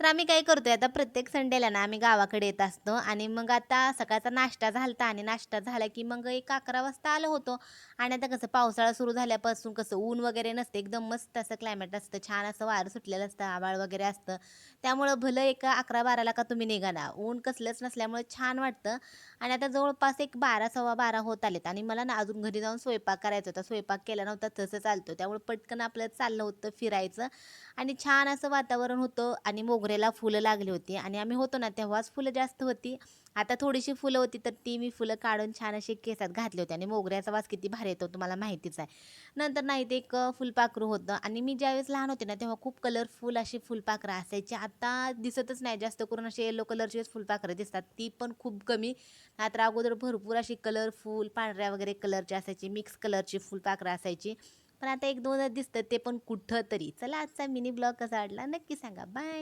तर आम्ही काय करतोय आता प्रत्येक संडेला ना आम्ही गावाकडे येत असतो आणि मग आता सकाळचा नाश्ता झालता आणि नाश्ता झाला की मग एक 11 वाजता आलो होतो आणि आता कसं पावसाळा सुरू झाल्यापासून कसं ऊन वगैरे नसते एकदम मस्त असं क्लायमेट असतं छान असं वारं सुटलेलं असतं आभाळ वगैरे असतं त्यामुळं भलं एक 11-12ला का तुम्ही निघा ना ऊन कसलंच नसल्यामुळे छान वाटतं आणि आता जवळपास एक 12 12:15 होत आलेत आणि मला ना अजून घरी जाऊन स्वयंपाक करायचा होता स्वयंपाक केला नव्हता तसं चालतं त्यामुळे पटकन आपलं चाललं होतं फिरायचं आणि छान असं वातावरण होतं आणि मोगऱ्याला फुलं लागली होती आणि आम्ही होतो ना तेव्हाच फुलं जास्त होती. आता थोडीशी फुलं होती तर ती मी फुलं काढून छान अशी केसात घातली होती आणि मोगऱ्याचा वास किती भारी येतो तुम्हाला माहितीच आहे. नंतर नाही ते एक फुलपाखरू होतं आणि मी ज्यावेळेस लहान होते ना तेव्हा खूप कलरफुल अशी फुलपाखरं असायची. आता दिसतच नाही जास्त करून असे येलो कलरचीच फुलपाखरं दिसतात. ती पण खूप कमी. नाहीतर अगोदर भरपूर अशी कलरफुल पांढऱ्या वगैरे कलरची असायची, मिक्स कलरची फुलपाखरं असायची. पण आता 1-2च दिसतात ते पण कुठं तरी. चला आजचा मिनी ब्लॉग कसा वाटला नक्की सांगा. बाय.